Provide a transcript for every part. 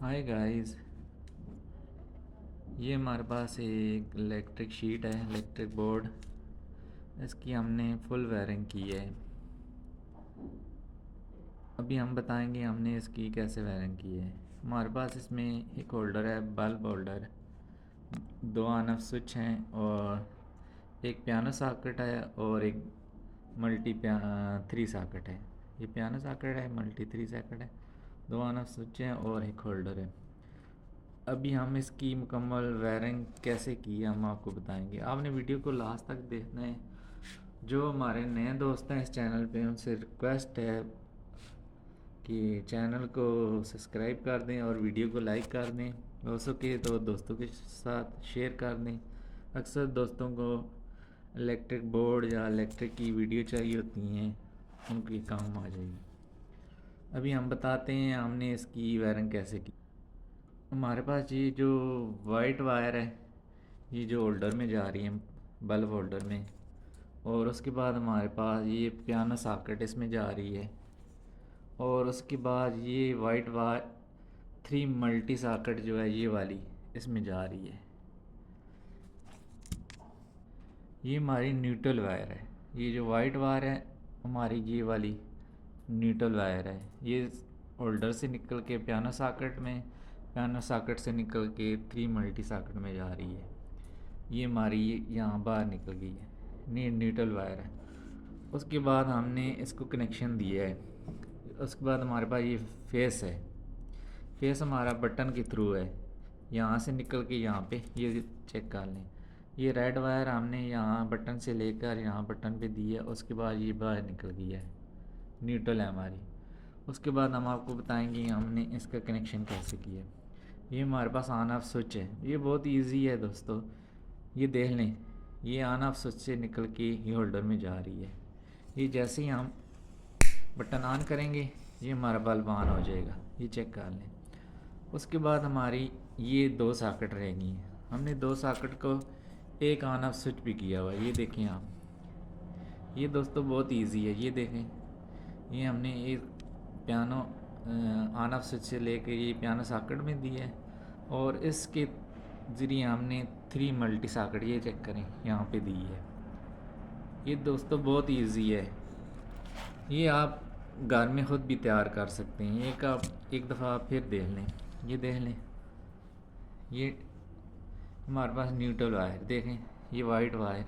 Hi guys, ये हमारे पास एक इलेक्ट्रिक शीट है, इलेक्ट्रिक बोर्ड। इसकी हमने फुल वायरिंग की है। अभी हम बताएंगे हमने इसकी कैसे वायरिंग की है। हमारे पास इसमें एक होल्डर है, बल्ब होल्डर, दो ऑन ऑफ स्विच हैं और एक पियानो सॉकेट है और एक मल्टी थ्री सॉकेट है। ये पियानो सॉकेट है, मल्टी थ्री सॉकेट है, दो ऑन ऑफ स्विच हैं और एक होल्डर है। अभी हम इसकी मुकम्मल वायरिंग कैसे की है हम आपको बताएंगे। आपने वीडियो को लास्ट तक देखना है। जो हमारे नए दोस्त हैं इस चैनल पे, उनसे रिक्वेस्ट है कि चैनल को सब्सक्राइब कर दें और वीडियो को लाइक कर दें। हो सके तो दोस्तों के साथ शेयर कर दें। अक्सर दोस्तों को इलेक्ट्रिक बोर्ड या इलेक्ट्रिक की वीडियो चाहिए होती हैं, उनके काम आ जाएगी। अभी हम बताते हैं हमने इसकी वायरिंग कैसे की। हमारे पास ये जो वाइट वायर है, ये जो होल्डर में जा रही है, बल्ब होल्डर में, और उसके बाद हमारे पास ये पियानो सॉकेट इसमें जा रही है, और उसके बाद ये white wire three multi socket जो है ये वाली इसमें जा रही है। ये हमारी न्यूट्रल वायर है। ये जो वाइट वायर है हमारी, ये वाली न्यूट्रल वायर है। ये होल्डर से निकल के पियानो सॉकेट में, पियानो सॉकेट से निकल के थ्री मल्टी सॉकेट में जा रही है। ये हमारी यहाँ बाहर निकल गई है, न्यूट्रल वायर है। उसके बाद हमने इसको कनेक्शन दिया है। उसके बाद हमारे पास ये फेस है। फेस हमारा बटन के थ्रू है, यहाँ से निकल के यहाँ पे ये चेक कर लें। ये रेड वायर हमने यहाँ बटन से लेकर यहाँ बटन पे दी है। उसके बाद ये बाहर निकल गई है, न्यूट्रल है हमारी। उसके बाद हम आपको बताएंगे हमने इसका कनेक्शन कैसे किया। ये हमारे पास ऑन ऑफ स्विच है। ये बहुत इजी है दोस्तों, ये देख लें। ये ऑन ऑफ स्विच से निकल के ये होल्डर में जा रही है। ये जैसे ही हम बटन ऑन करेंगे ये हमारा बल्ब ऑन हो जाएगा, ये चेक कर लें। उसके बाद हमारी ये दो सॉकेट रहेंगी। हमने दो सॉकेट को एक ऑन ऑफ स्विच भी किया हुआ है, ये देखें आप। ये दोस्तों बहुत इजी है, ये देखें। ये हमने एक पियानो ऑन ऑफ स्विच से लेके ये पियानो सॉकेट में दी है, और इसके ज़रिए हमने थ्री मल्टी सॉकेट, ये चेक करें, यहाँ पे दी है। ये दोस्तों बहुत इजी है। ये आप घर में ख़ुद भी तैयार कर सकते हैं। एक दफ़ा आप फिर देख लें, ये देख लें। ये हमारे पास न्यूट्रल वायर देखें, ये वाइट वायर,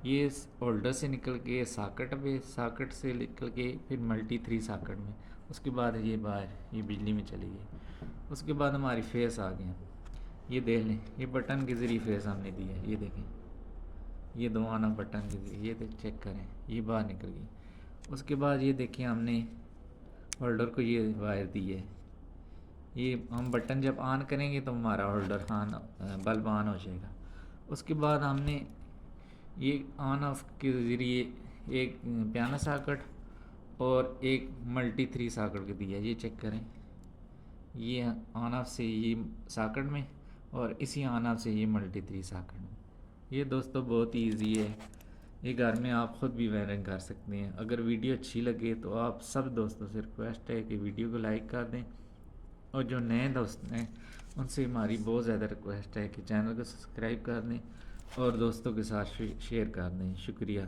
ये इस होल्डर से निकल के सॉकेट पे, सॉकेट से निकल के फिर मल्टी थ्री सॉकेट में। उसके बाद ये वायर ये बिजली में चली गई। उसके बाद हमारी फेस आ गया, ये देख लें। ये बटन के ज़रिए फेस हमने दी है, ये देखें। ये दो आना बटन के ज़रिए, ये चेक करें, ये बाहर निकल गई। उसके बाद ये देखिए हमने होल्डर को ये वायर दी है। ये हम बटन जब ऑन करेंगे तो हमारा होल्डर ऑन, बल्ब ऑन हो जाएगा। उसके बाद हमने ये ऑन ऑफ के ज़रिए एक पियानो सॉकेट और एक मल्टी थ्री सॉकेट को दिया, ये चेक करें। ये ऑन ऑफ से ये सॉकेट में और इसी ऑन ऑफ से ये मल्टी थ्री सॉकेट में। ये दोस्तों बहुत ही ईजी है, ये घर में आप ख़ुद भी वायरिंग कर सकते हैं। अगर वीडियो अच्छी लगे तो आप सब दोस्तों से रिक्वेस्ट है कि वीडियो को लाइक कर दें, और जो नए दोस्त हैं उनसे हमारी बहुत ज़्यादा रिक्वेस्ट है कि चैनल को सब्सक्राइब कर दें और दोस्तों के साथ शेयर कर दें। शुक्रिया।